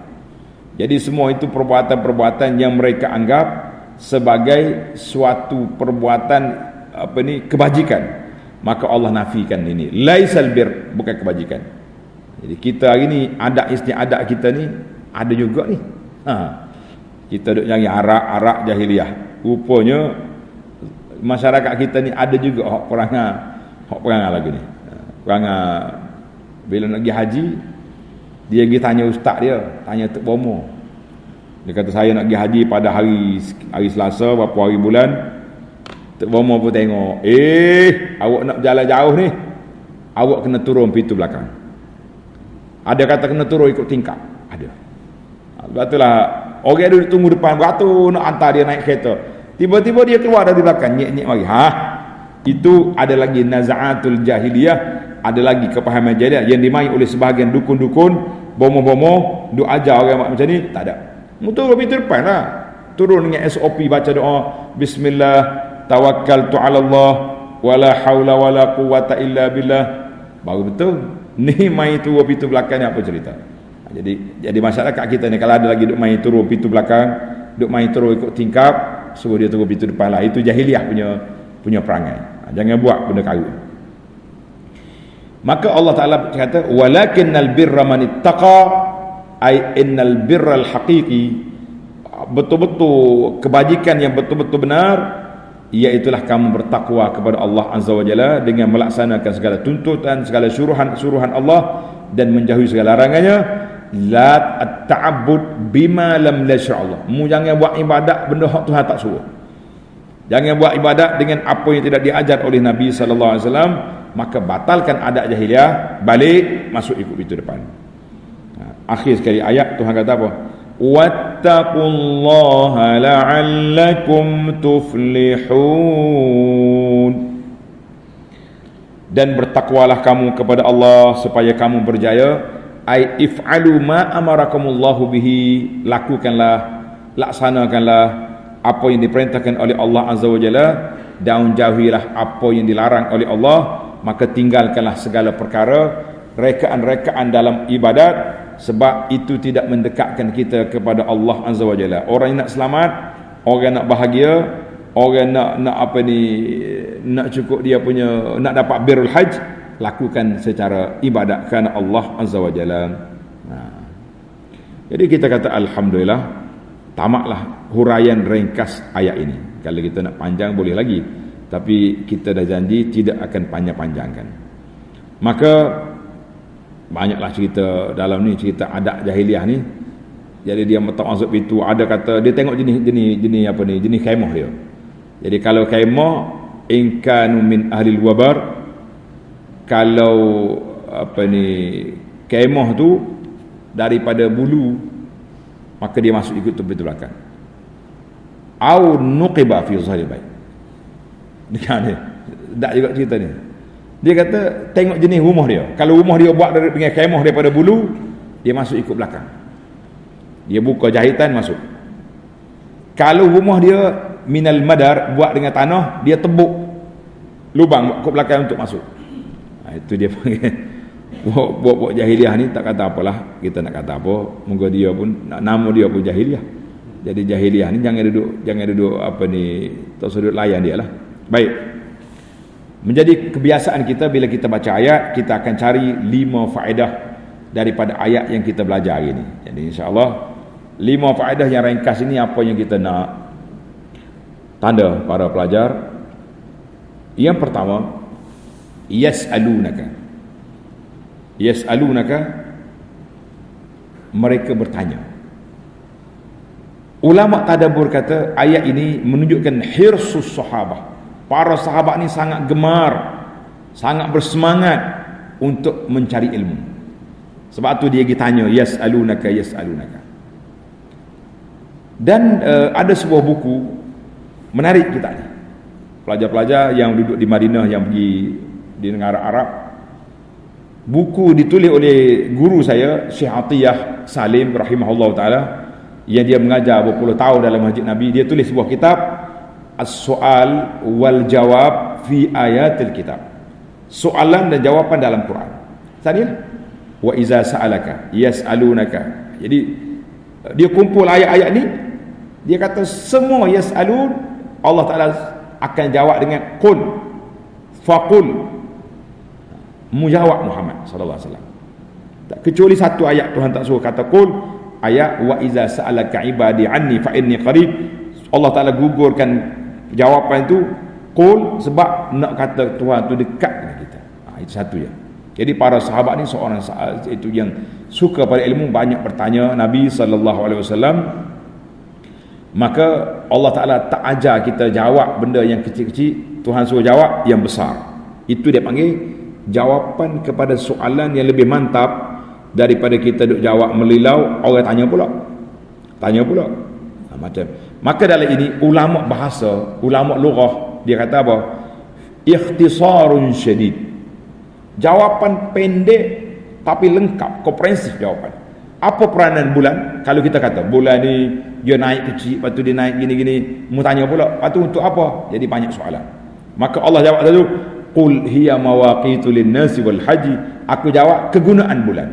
Jadi semua itu perbuatan-perbuatan yang mereka anggap sebagai suatu perbuatan kebajikan, maka Allah nafikan ini. Laisal bir, bukan kebajikan. Jadi kita hari ni adat istiadat kita ni ada juga ni. Kita duk nyari arak jahiliyah. Rupanya masyarakat kita ni ada juga hak perangai lagu ni. Perangai bila nak pergi haji, dia pergi tanya ustaz dia, tanya Tok Bomo. Dia kata saya nak pergi haji pada hari Selasa berapa hari bulan. Tok Bomo pun tengok, awak nak berjalan jauh ni, awak kena turun pintu belakang. Ada kata kena turun ikut tingkap, ada. Sebab itulah orang duduk tunggu depan beratur nak hantar dia naik kereta, tiba-tiba dia keluar dari belakang, nyek-nyek mari. Itu ada lagi naz'atul jahiliyah, ada lagi kepahaman jahiliyah yang dimain oleh sebahagian dukun-dukun, bomo-bomo, duk ajar orang macam ni. Tak ada. Turun pintu depan lah, turun dengan SOP, baca doa bismillah tawakkaltu ala Allah wala haula wala quwwata illa billah. Baru betul. Ni main turun pintu belakang ni apa cerita? Jadi masyarakat kita ni kalau ada lagi duk main turun pintu belakang, duk main turun ikut tingkap, suruh dia turun pintu depan lah. Itu jahiliah punya perangai. Jangan buat benda karut. Maka Allah Taala kata walakinnal birra man ittaqa, ai innal birral haqiqi, betul-betul kebajikan yang betul-betul benar iaitulah kamu bertakwa kepada Allah Azza wa Jalla dengan melaksanakan segala tuntutan, segala suruhan Allah dan menjauhi segala larangannya. La at-ta'abbud bima lam yasha' Allah. Mu jangan buat ibadat benda hak Tuhan tak suruh. Jangan buat ibadat dengan apa yang tidak diajar oleh Nabi sallallahu alaihi wasallam, maka batalkan adat jahiliah, balik masuk ikut pintu depan. Akhir sekali ayat Tuhan kata apa? Wattaqullaha la'allakum tuflihun. Dan bertakwalah kamu kepada Allah supaya kamu berjaya. Ai if'alu ma amarakumullahu bihi, lakukanlah, laksanakanlah apa yang diperintahkan oleh Allah Azza wa Jalla dan jauhilah apa yang dilarang oleh Allah. Maka tinggalkanlah segala perkara rekaan-rekaan dalam ibadat, sebab itu tidak mendekatkan kita kepada Allah Azza wa Jalla. Orang yang nak selamat, orang nak bahagia, orang nak apa ni, nak cukup dia punya, nak dapat birrul hajj, lakukan secara ibadat kerana Allah Azza wa Jalla. Jadi kita kata alhamdulillah, tamatlah huraian ringkas ayat ini. Kalau kita nak panjang boleh lagi, tapi kita dah janji tidak akan panjang-panjangkan. Maka banyaklah cerita dalam ni, cerita adat jahiliah ni. Jadi dia tak masuk pintu, ada kata dia tengok jenis apa ni, jenis kemah dia. Jadi kalau kemah in kanu min ahli wabar, kalau apa ni kemah tu daripada bulu, maka dia masuk ikut tu pintu belakang. Au nuqiba fi zahir bait. Dia tak juga cerita ni. Dia kata tengok jenis rumah dia. Kalau rumah dia buat dengan kemah daripada bulu, dia masuk ikut belakang. Dia buka jahitan masuk. Kalau rumah dia minal madar, buat dengan tanah, dia tebuk lubang ikut belakang untuk masuk. Itu dia panggil buat jahiliah ni. Tak kata apalah, kita nak kata apa, moga dia pun nama dia pun jahiliah. Jadi jahiliah ni jangan duduk apa ni, tak sudut layan dia lah. Baik, menjadi kebiasaan kita bila kita baca ayat, kita akan cari 5 faedah daripada ayat yang kita belajar hari ini. Jadi insya-Allah 5 faedah yang ringkas ini apa yang kita nak tanda para pelajar. Yang pertama, yas'alunaka, mereka bertanya. Ulama tadabbur kata ayat ini menunjukkan hirsus sahabah. Para sahabat ni sangat gemar, sangat bersemangat untuk mencari ilmu. Sebab tu dia tanya yas'alunaka. Dan ada sebuah buku menarik kita ni. Pelajar-pelajar yang duduk di Madinah, yang pergi di negara Arab, buku ditulis oleh guru saya Syekh Atiyah Salim rahimahullah taala, yang dia mengajar berpuluh tahun dalam Masjid Nabi. Dia tulis sebuah kitab As-Soal wal Jawab fi Ayatil Kitab, soalan dan jawapan dalam Quran. Tadi wa iza sa'alaka yas'alunaka. Jadi dia kumpul ayat-ayat ni, dia kata semua yas'alun Allah Taala akan jawab dengan qul faqul, mujawab Muhammad sallallahu alaihi wasallam. Tak kecuali satu ayat Tuhan tak suruh kata qul, ayat wa iza sa'alaka ibadi anni fa inni qarib. Allah Taala gugurkan jawapan itu qul, sebab nak kata Tuhan tu dekat dengan kita. Itu satu ya. Jadi para sahabat ni seorang itu yang suka pada ilmu, banyak bertanya Nabi sallallahu alaihi wasallam. Maka Allah Taala tak ajar kita jawab benda yang kecil-kecil, Tuhan suruh jawab yang besar. Itu dia panggil jawapan kepada soalan yang lebih mantap daripada kita duk jawab melilau, orang tanya pula. Macam. Maka dalam ini ulama bahasa, ulama lughah, dia kata apa? Ikhtisarun syadid. Jawapan pendek tapi lengkap, komprehensif jawapan. Apa peranan bulan? Kalau kita kata bulan ni dia naik kecil, lepas tu dia naik gini-gini, mu tanya pula, lepas tu untuk apa? Jadi banyak soalan. Maka Allah jawab satu, qul hiya mawaqitu lin-nasi wal haji. Aku jawab kegunaan bulan.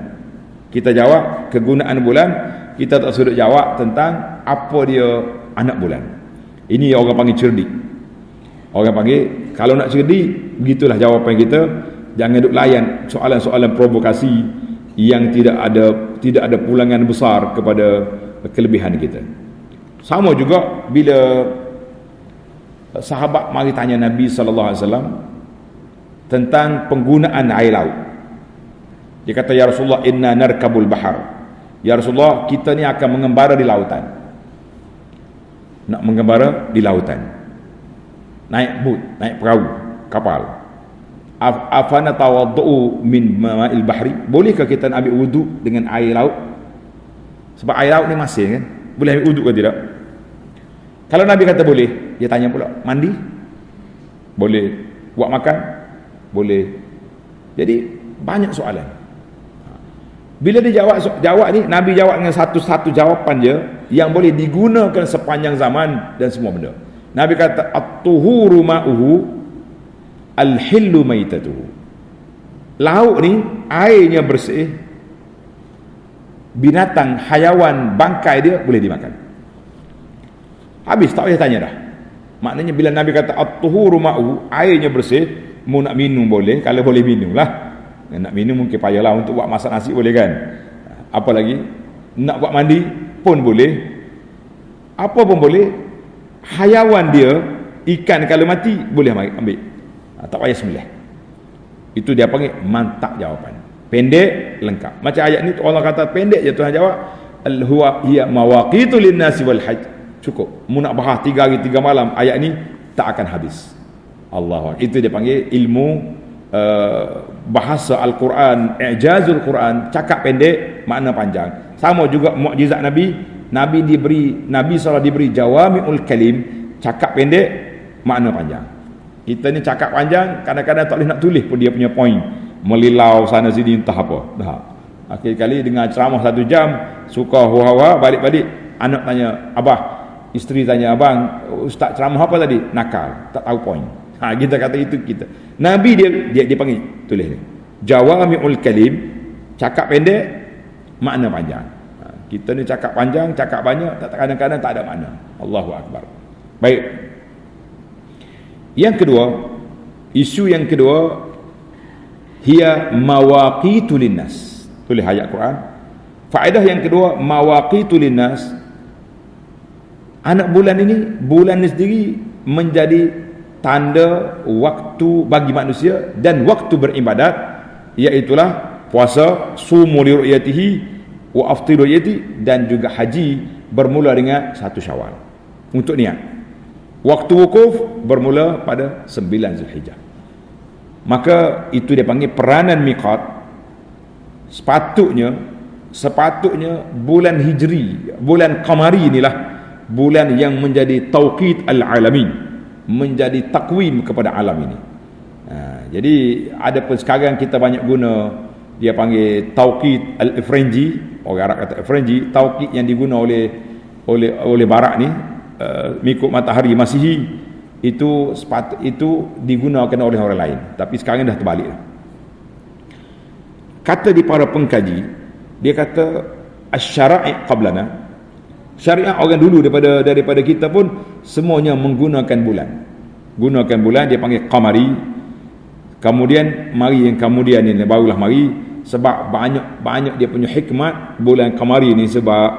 Kita jawab kegunaan bulan, kita tak sudut jawab tentang apa dia anak bulan. Ini orang panggil cerdik. Orang panggil, kalau nak cerdik, begitulah jawapan kita. Jangan duk layan soalan-soalan provokasi yang tidak ada pulangan besar kepada kelebihan kita. Sama juga bila sahabat mari tanya Nabi sallallahu alaihi wasallam tentang penggunaan air laut. Dia kata, ya Rasulullah, inna narkabul bahar. Ya Rasulullah, kita ni akan mengembara di lautan. Nak mengembara di lautan, naik bot, naik perahu, kapal. Afana tawaddu min ma'il bahri. Bolehkah kita nak ambil wuduk dengan air laut? Sebab air laut ni masin kan? Boleh ambil wuduk ke tidak? Kalau Nabi kata boleh, dia tanya pula, mandi? Boleh. Buat makan? Boleh. Jadi banyak soalan. Bila dia jawab ni, Nabi jawab dengan satu-satu jawapan je yang boleh digunakan sepanjang zaman dan semua benda. Nabi kata, at-tuhuru ma'uhu al-hillu maitatuhu. Laut ni airnya bersih, binatang, hayawan, bangkai dia boleh dimakan. Habis, tak payah tanya dah. Maknanya bila Nabi kata at-tuhuru ma'uhu, airnya bersih, mau nak minum boleh, kalau boleh minum lah. Nak minum mungkin payahlah, untuk buat masak nasi boleh kan. Apa lagi, nak buat mandi pun boleh, apa pun boleh. Hayawan dia, ikan kalau mati boleh ambil, tak payah sembelih. Itu dia panggil mantap jawapan, pendek, lengkap. Macam ayat ni Allah kata pendek je, Tuhan jawab al-huwa hiya mawaqitu lin-nasi wal hajj. Cukup, mu nak bahas 3 hari 3 malam ayat ni tak akan habis. Allah, itu dia panggil ilmu bahasa Al-Quran, i'jazul Quran, cakap pendek, makna panjang. Sama juga mukjizat Nabi SAW diberi jawami'ul kalim, cakap pendek, makna panjang. Kita ni cakap panjang, kadang-kadang tak boleh nak tulis pun dia punya point, melilau sana sini entah apa. Dah. Akhir kali dengar ceramah 1 jam, suka hawa-hawa, balik-balik anak tanya, abah, isteri tanya, abang, ustaz ceramah apa tadi? Nakal, tak tahu point. Kita kata itu kita. Nabi dia panggil tulis ni, jawami'ul kalim, cakap pendek, makna panjang. Kita ni cakap panjang, cakap banyak, kadang-kadang tak ada makna. Allahu akbar. Baik. Yang kedua, isu yang kedua, hiya mawaqitu linnas. Tulis ayat Quran. Faedah yang kedua, mawaqitu linnas. Anak bulan ini, bulan ni sendiri menjadi tanda waktu bagi manusia dan waktu beribadat, iaitulah puasa, sumu li ru'yatihi wa aftiru ru'yati, dan juga haji bermula dengan 1 Syawal untuk niat. Waktu wukuf bermula pada 9 Zulhijjah. Maka itu dia panggil peranan miqat. Sepatutnya bulan hijri, bulan qamari inilah bulan yang menjadi tauqit al-alamin, menjadi takwim kepada alam ini. Jadi ada pun sekarang kita banyak guna, dia panggil tauqit al-ifrenji, orang Arab kata ifrenji, tauqit yang diguna oleh barat ni, mengikut matahari Masihi, itu digunakan oleh orang lain, tapi sekarang dah terbalik. Kata di para pengkaji, dia kata asy-syara'i qablana, syariat orang dulu daripada kita pun semuanya menggunakan bulan. Gunakan bulan, dia panggil qamari. Kemudian mari yang kemudian ini barulah mari, sebab banyak dia punya hikmat bulan qamari ni. Sebab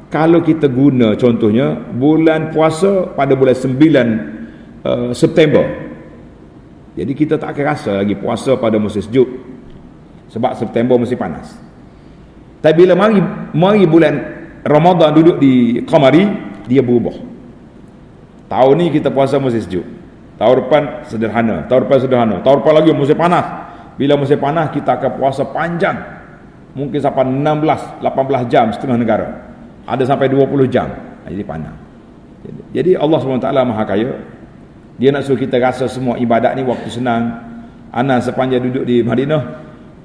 kalau kita guna contohnya bulan puasa pada bulan 9 September, jadi kita tak akan rasa lagi puasa pada musim sejuk, sebab September mesti panas. Tapi bila mari bulan Ramadan duduk di qamari, dia berubah. Tahun ni kita puasa musim sejuk, tahun depan sederhana, tahun depan lagi musim panas. Bila musim panas kita akan puasa panjang, mungkin sampai 16-18 jam setengah negara, ada sampai 20 jam. Jadi panas. Jadi Allah SWT Maha Kaya, dia nak suruh kita rasa semua ibadat ni waktu senang. Ana sepanjang duduk di Madinah,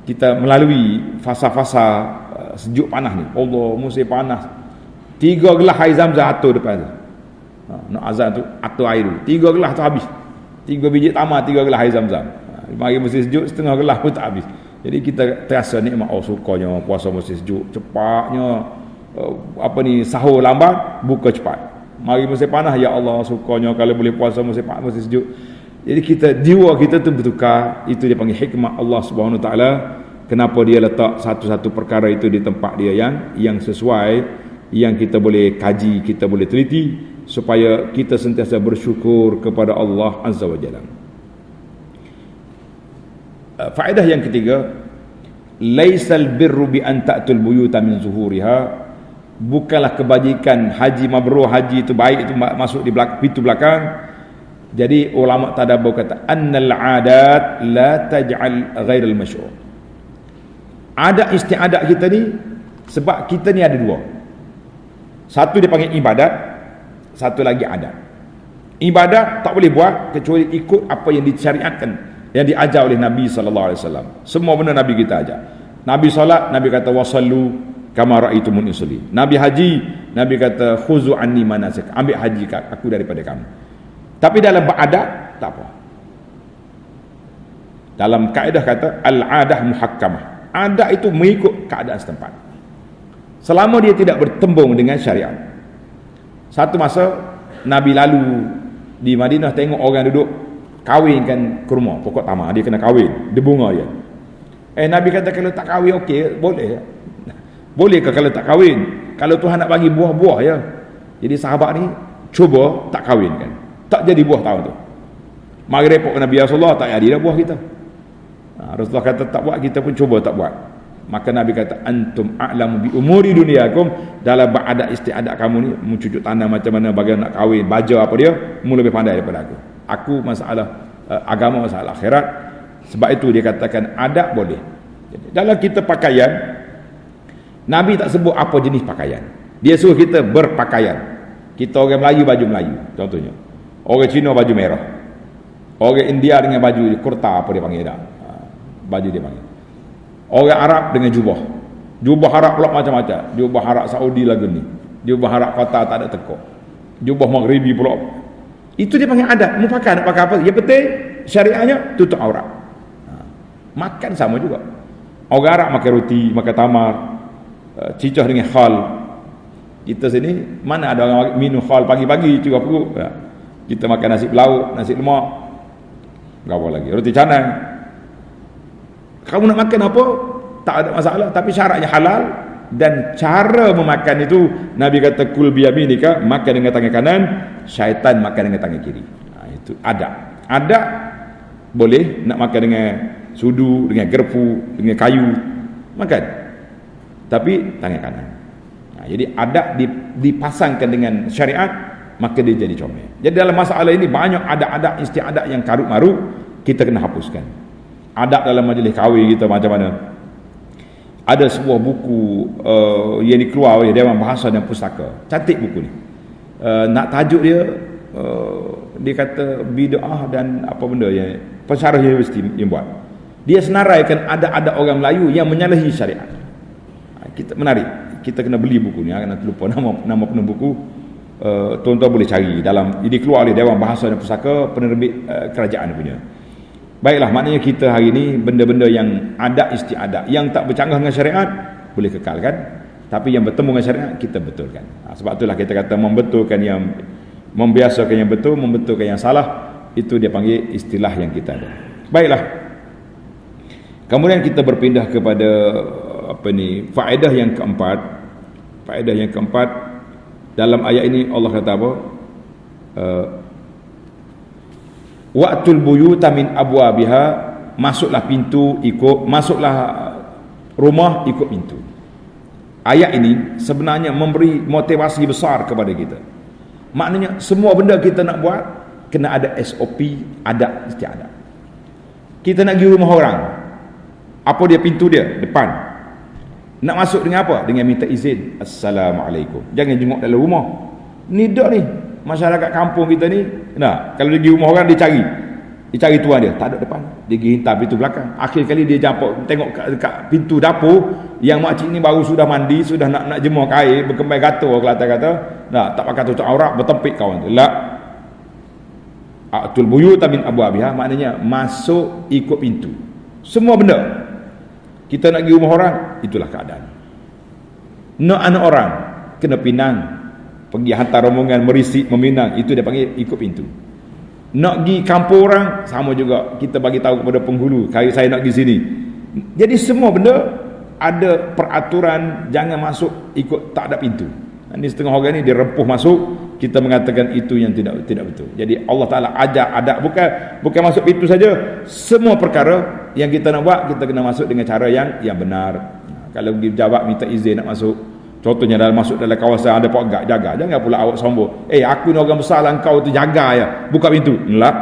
kita melalui fasa-fasa sejuk panas ni. Allah, musim panas, 3 gelas air Zam-Zam atur depan tu. Nak azan tu atur air dulu, 3 gelas tu habis. 3 biji tamar 3 gelas air zam-zam. Mari musim sejuk setengah gelas pun tak habis. Jadi kita terasa nikmat, sukanya puasa musim sejuk, cepatnya sahur lambat, buka cepat. Mari musim panas, ya Allah sukanya kalau boleh puasa musim sejuk. Jadi jiwa kita tu bertukar. Itu dia panggil hikmah Allah Subhanahu Wa Taala. Kenapa dia letak satu-satu perkara itu di tempat dia yang sesuai, yang kita boleh kaji, kita boleh teliti, supaya kita sentiasa bersyukur kepada Allah Azza wa Jalla. Faedah yang ketiga, laisal birru bi an ta'tul buyuta min zuhuriha. Bukanlah kebajikan haji mabrur, haji itu baik itu masuk di pintu belakang. Jadi ulama tadabbur kata annal adat la taj'al ghairal masyru'. Adat istiadat kita ni, sebab kita ni ada dua. Satu dia panggil ibadat, satu lagi adat. Ibadat tak boleh buat kecuali ikut apa yang disyariatkan, yang diajar oleh Nabi sallallahu alaihi wasallam. Semua benda Nabi kita ajar. Nabi solat, Nabi kata wasallu kama raaitumuni usolli. Nabi haji, Nabi kata khuzu anni manasik. Ambil haji aku daripada kamu. Tapi dalam beradat tak apa. Dalam kaedah kata al-adah muhakkamah. Adat itu mengikut keadaan setempat. Selama dia tidak bertembung dengan syariat. Satu masa Nabi lalu di Madinah, tengok orang duduk kahwinkan kurma, pokok tamar, dia kena kahwin, dia bunga dia. Nabi kata kalau tak kahwin okey, boleh. Boleh ke kalau tak kahwin? Kalau Tuhan nak bagi buah-buah ya. Jadi sahabat ni cuba tak kahwinkan. Tak jadi buah tahun tu. Mari repot Nabi Rasulullah, tak jadi dah buah kita. Rasulullah kata tak buat, kita pun cuba tak buat. Maka Nabi kata antum a'lamu bi umuri dunyakum, dalam beradat istiadat kamu ni, mencucuk tanah macam mana, bagaimana nak kahwin, baja apa dia, mu lebih pandai daripada aku. Aku masalah agama, masalah akhirat. Sebab itu dia katakan adat boleh. Jadi, dalam kita pakaian, Nabi tak sebut apa jenis pakaian. Dia suruh kita berpakaian. Kita orang Melayu baju Melayu contohnya. Orang Cina baju merah. Orang India dengan baju kurta, apa dia panggil dah. Baju dia panggil. Orang Arab dengan jubah. Jubah Arab pula macam-macam. Jubah Arab Saudi lagu ni. Jubah Arab Qatar tak ada tekuk. Jubah Maghribi pula. Itu dia panggil adat. Mu pakai nak pakai apa? Yang penting syariahnya tutup aurat. Makan sama juga. Orang Arab makan roti, makan tamar, cicah dengan khal. Kita sini mana ada orang minum khal pagi-pagi cuba perut. Kita makan nasi belauk, nasi lemak, apa lagi, roti canang. Kamu nak makan apa tak ada masalah, tapi syaratnya halal. Dan cara memakan itu Nabi kata kul biyaminika, makan dengan tangan kanan, syaitan makan dengan tangan kiri. Itu ada boleh nak makan dengan sudu, dengan gerpu, dengan kayu, makan, tapi tangan kanan. Jadi adat dipasangkan dengan syariat, maka dia jadi comel. Jadi dalam masalah ini banyak adat-adat istiadat yang karut-marut, kita kena hapuskan. Adat dalam majlis kahwin kita macam mana? Ada sebuah buku yang dikeluar oleh Dewan Bahasa dan Pustaka. Cantik buku ni. Nak tajuk dia dia kata bid'ah dan apa benda yang pensyarah universiti yang buat. Dia senaraikan ada orang Melayu yang menyalahi syariat. Kita menarik. Kita kena beli buku ni. Nak terlupa nama penulis buku. Tuan-tuan boleh cari dalam, ini keluar oleh Dewan Bahasa dan Pustaka, penerbit kerajaan punya. Baiklah, maknanya kita hari ini benda-benda yang adat istiadat yang tak bercanggah dengan syariat boleh kekalkan, tapi yang bertemu dengan syariat kita betulkan. Sebab itulah kita kata membetulkan yang, membiasakan yang betul, membetulkan yang salah, itu dia panggil istilah yang kita ada. Baiklah, kemudian kita berpindah kepada faedah yang keempat. Faedah yang keempat dalam ayat ini Allah kata apa? Wa'tul buyuta min abwabiha, masuklah pintu ikut, masuklah rumah ikut pintu. Ayat ini sebenarnya memberi motivasi besar kepada kita. Maknanya semua benda kita nak buat kena ada SOP, ada istiadat. Kita nak pergi rumah orang, apa dia pintu dia? Depan. Nak masuk dengan apa? Dengan minta izin. Assalamualaikum. Jangan jenguk dalam rumah. Ni dak ni masyarakat kampung kita ni, nah, kalau dia pergi rumah orang, dia cari tuan dia, tak ada depan, dia pergi hintar pintu belakang. Akhir kali dia tengok dekat pintu dapur yang makcik ni baru sudah mandi, sudah nak jemur air, berkembang gatal, kata nah, tak pakai tutup aurat, bertempik kawan tu. Atul buyuta min abwabiha, maknanya masuk ikut pintu. Semua benda. Kita nak pergi rumah orang, itulah keadaan. Nak anak orang, kena pinang. Pergi hantar rombongan merisik, meminang, itu dia panggil ikut pintu. Nak pergi kampung orang, sama juga. Kita bagi tahu kepada penghulu, kali saya nak pergi sini. Jadi semua benda ada peraturan, jangan masuk ikut tak ada pintu. Ini setengah orang ni dia rempuh masuk, kita mengatakan itu yang tidak betul. Jadi Allah Taala ajar adab, bukan masuk pintu saja. Semua perkara yang kita nak buat, kita kena masuk dengan cara yang benar. Kalau pergi pejabat minta izin nak masuk, contohnya dalam masuk dalam kawasan ada pegawai, jaga. Jangan pula awak sombong. Aku ni orang besar lah, engkau tu jaga ya. Buka pintu. Enggak.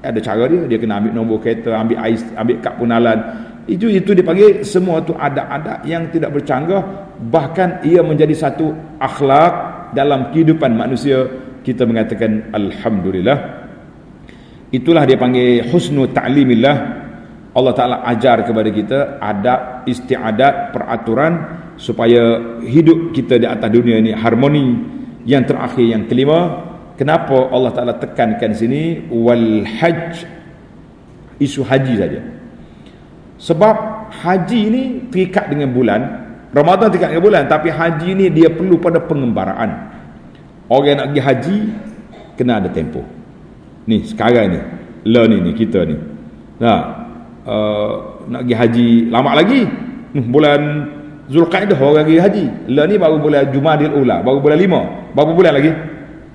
Ada cara dia kena ambil nombor kereta, ambil ais, ambil kad pengenalan. Itu dipanggil semua tu adab-adab yang tidak bercanggah, bahkan ia menjadi satu akhlak dalam kehidupan manusia. Kita mengatakan alhamdulillah. Itulah dia panggil husnul ta'limillah. Allah Ta'ala ajar kepada kita adab, istiadat, peraturan supaya hidup kita di atas dunia ini harmoni. Yang terakhir, yang kelima, kenapa Allah Ta'ala tekankan sini wal hajj, isu haji saja. Sebab haji ni terikat dengan bulan, Ramadan terikat dengan bulan, tapi haji ni dia perlu pada pengembaraan. Orang nak pergi haji kena ada tempoh. Ni sekarang ni, ni kita ni. Nak pergi haji lama lagi. Bulan Zulqaidah orang pergi haji. Ni baru bulan Jumadil Ula, baru bulan 5. Berapa bulan lagi?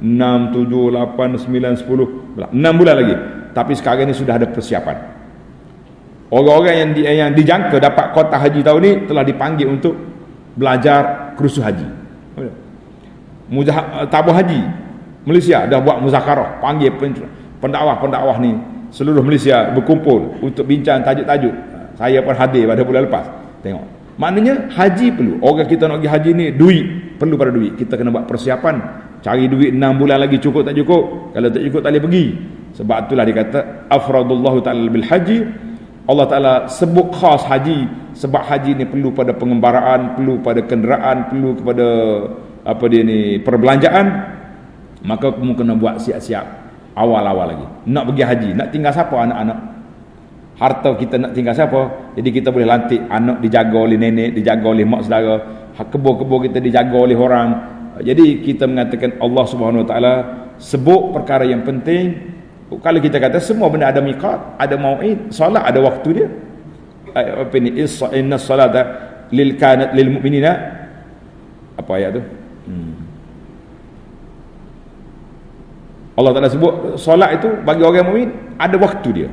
6, 7, 8, 9, 10. 6 bulan lagi. Tapi sekarang ni sudah ada persiapan. Orang-orang yang dijangka dapat kuota haji tahun ni telah dipanggil untuk belajar kursus haji. Tabung haji Malaysia dah buat muzakarah, panggil pendakwah ni seluruh Malaysia berkumpul untuk bincang tajuk-tajuk. Saya pun hadir pada bulan lepas. Tengok, maknanya haji perlu. Orang kita nak pergi haji ni duit, perlu pada duit. Kita kena buat persiapan, cari duit 6 bulan lagi cukup tak cukup. Kalau tak cukup tak boleh pergi. Sebab itulah dia kata afradullahu ta'ala bil haji. Allah Ta'ala sebut khas haji, sebab haji ni perlu pada pengembaraan, perlu pada kenderaan, perlu kepada perbelanjaan. Maka kamu kena buat siap-siap awal-awal lagi. Nak pergi haji, nak tinggal siapa anak-anak? Harta kita nak tinggal siapa? Jadi kita boleh lantik anak dijaga oleh nenek, dijaga oleh mak saudara, kebun-kebun kita dijaga oleh orang. Jadi kita mengatakan Allah Subhanahu Wa Ta'ala sebut perkara yang penting. Kalau kita kata semua benda ada miqat, ada mau'id, solat ada waktu dia. Apa ni? Inna salata kanat lil mu'minina. Apa ayat tu? Allah Ta'ala sebut solat itu bagi orang mukmin ada waktu dia.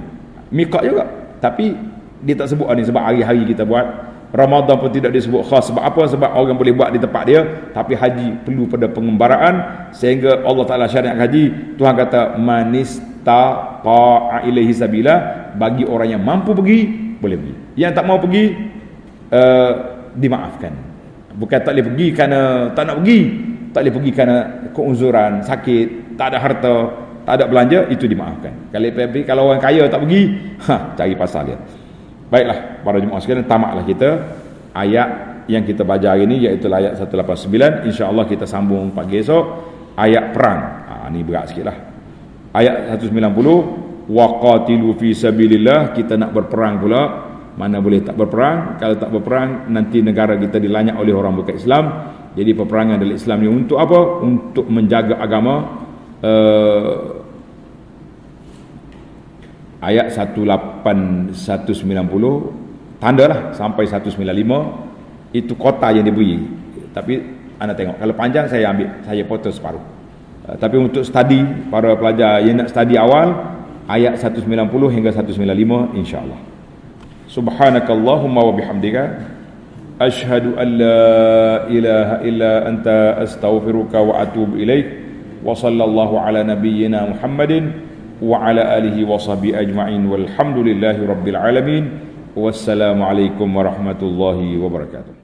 Miqat juga. Tapi dia tak sebut ni sebab hari-hari kita buat. Ramadan pun tidak disebut khas. Sebab apa? Sebab orang boleh buat di tempat dia. Tapi haji perlu pada pengembaraan, sehingga Allah Ta'ala syariat haji. Tuhan kata manistaqa ilaihi sabila, bagi orang yang mampu pergi boleh pergi. Yang tak mau pergi dimaafkan. Bukan tak boleh pergi kerana tak nak pergi, tak boleh pergi kerana keuzuran, sakit, tak ada harta, tak ada belanja, itu dimaafkan. Kalau orang kaya tak pergi, cari pasal dia. Baiklah para jemaah sekalian, tamatlah kita ayat yang kita baca hari ini, iaitu ayat 189. InsyaAllah kita sambung pagi esok ayat perang. Ni berat sikit lah. Ayat 190, waqatilu fi sabilillah. Kita nak berperang pula. Mana boleh tak berperang? Kalau tak berperang, nanti negara kita dilanyak oleh orang bukan Islam. Jadi peperangan dalam Islam ni untuk apa? Untuk menjaga agama. Ayat 190 tandalah sampai 195 itu kota yang diberi. Tapi anda tengok, kalau panjang saya ambil, saya potong separuh. Tapi untuk study, para pelajar yang nak study awal, ayat 190 hingga 195 insya-Allah. Subhanakallahumma wa bihamdika asyhadu an la ilaha illa anta astaghfiruka wa atubu ilaik. Wa sallallahu ala nabiyyina Muhammadin wa ala alihi wa sahbihi ajma'in walhamdulillahi rabbil alamin. Wassalamu alaikum warahmatullahi wabarakatuh.